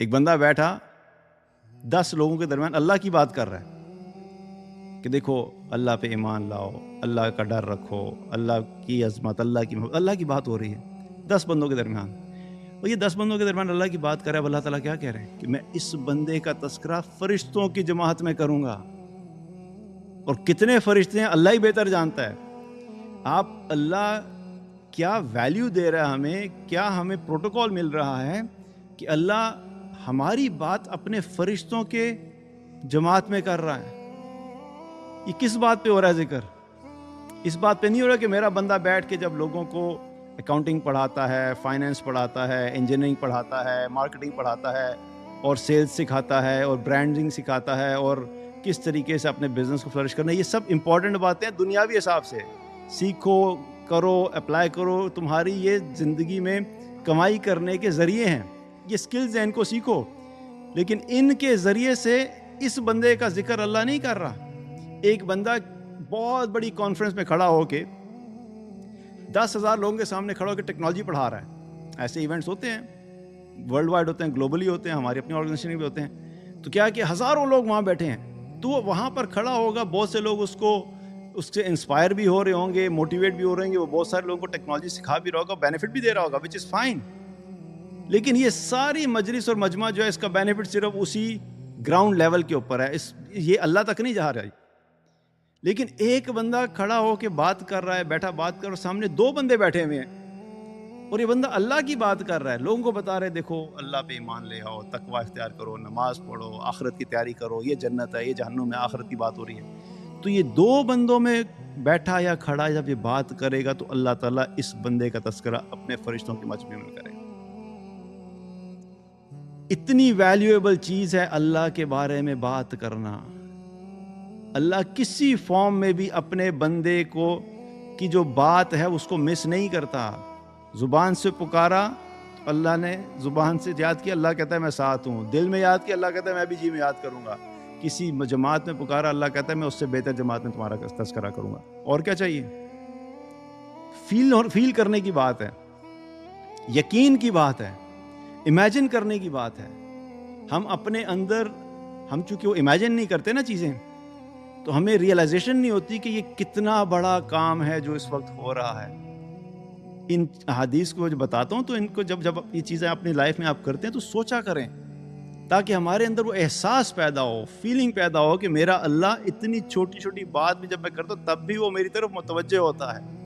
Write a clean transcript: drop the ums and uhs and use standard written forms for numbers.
ایک بندہ بیٹھا 10 لوگوں کے درمیان اللہ کی بات کر رہا ہے کہ دیکھو اللہ پہ ایمان لاؤ، اللہ کا ڈر رکھو، اللہ کی عظمت، اللہ کی محبت، اللہ کی بات ہو رہی ہے 10 بندوں کے درمیان. اور یہ 10 بندوں کے درمیان اللہ کی بات کر رہا ہے. اللہ تعالیٰ کیا کہہ رہے ہیں کہ میں اس بندے کا تذکرہ فرشتوں کی جماعت میں کروں گا. اور کتنے فرشتے ہیں اللہ ہی بہتر جانتا ہے. آپ اللہ کیا ویلیو دے رہا ہے ہمیں، کیا ہمیں پروٹوکول مل رہا ہے کہ اللہ ہماری بات اپنے فرشتوں کے جماعت میں کر رہا ہے. یہ کس بات پہ ہو رہا ہے ذکر؟ اس بات پہ نہیں ہو رہا کہ میرا بندہ بیٹھ کے جب لوگوں کو اکاؤنٹنگ پڑھاتا ہے، فائنینس پڑھاتا ہے، انجینئرنگ پڑھاتا ہے، مارکیٹنگ پڑھاتا ہے، اور سیلز سکھاتا ہے، اور برانڈنگ سکھاتا ہے، اور کس طریقے سے اپنے بزنس کو فلرش کرنا ہے. یہ سب امپورٹنٹ باتیں ہیں دنیاوی حساب سے. سیکھو، کرو، اپلائی کرو. تمہاری یہ زندگی میں کمائی کرنے کے ذریعے ہیں، یہ سکلز ہیں، ان کو سیکھو. لیکن ان کے ذریعے سے اس بندے کا ذکر اللہ نہیں کر رہا. ایک بندہ بہت بڑی کانفرنس میں کھڑا ہو کے 10,000 لوگوں کے سامنے کھڑا ہو کے ٹیکنالوجی پڑھا رہا ہے. ایسے ایونٹس ہوتے ہیں، ورلڈ وائڈ ہوتے ہیں، گلوبلی ہوتے ہیں، ہماری اپنی آرگنائزیشن بھی ہوتے ہیں. تو کیا کہ ہزاروں لوگ وہاں بیٹھے ہیں، تو وہ وہاں پر کھڑا ہوگا. بہت سے لوگ اس سے انسپائر بھی ہو رہے ہوں گے، موٹیویٹ بھی ہو رہے ہوں گے. وہ بہت سارے لوگوں کو ٹیکنالوجی سکھا بھی رہا ہوگا، بینیفٹ بھی دے رہا ہوگا، وچ از فائن. لیکن یہ ساری مجلس اور مجمع جو ہے، اس کا بینیفٹ صرف اسی گراؤنڈ لیول کے اوپر ہے. یہ اللہ تک نہیں جا رہا ہے. لیکن ایک بندہ کھڑا ہو کے بات کر رہا ہے، بیٹھا بات کر رہا ہے، سامنے 2 بندے بیٹھے ہوئے ہیں، اور یہ بندہ اللہ کی بات کر رہا ہے. لوگوں کو بتا رہے دیکھو اللہ پہ ایمان لے آؤ، تقوی اختیار کرو، نماز پڑھو، آخرت کی تیاری کرو، یہ جنت ہے، یہ جہنم ہے، آخرت کی بات ہو رہی ہے. تو یہ 2 بندوں میں بیٹھا یا کھڑا جب یہ بات کرے گا تو اللہ تعالیٰ اس بندے کا تذکرہ اپنے فرشتوں کے مجمع میں کرے گا. اتنی ویلیویبل چیز ہے اللہ کے بارے میں بات کرنا. اللہ کسی فارم میں بھی اپنے بندے کو کی جو بات ہے اس کو مس نہیں کرتا. زبان سے پکارا تو اللہ نے زبان سے یاد کیا، اللہ کہتا ہے میں ساتھ ہوں. دل میں یاد کیا، اللہ کہتا ہے میں بھی جی میں یاد کروں گا. کسی جماعت میں پکارا، اللہ کہتا ہے میں اس سے بہتر جماعت میں تمہارا تذکرہ کروں گا. اور کیا چاہیے؟ فیل کرنے کی بات ہے، یقین کی بات ہے، امیجن کرنے کی بات ہے. ہم اپنے اندر، ہم چونکہ وہ امیجن نہیں کرتے نا چیزیں، تو ہمیں ریئلائزیشن نہیں ہوتی کہ یہ کتنا بڑا کام ہے جو اس وقت ہو رہا ہے. ان احادیث کو جو بتاتا ہوں تو ان کو جب یہ چیزیں اپنی لائف میں آپ کرتے ہیں تو سوچا کریں، تاکہ ہمارے اندر وہ احساس پیدا ہو، فیلنگ پیدا ہو کہ میرا اللہ اتنی چھوٹی چھوٹی بات بھی جب میں کرتا ہوں تب بھی وہ میری طرف متوجہ ہوتا ہے.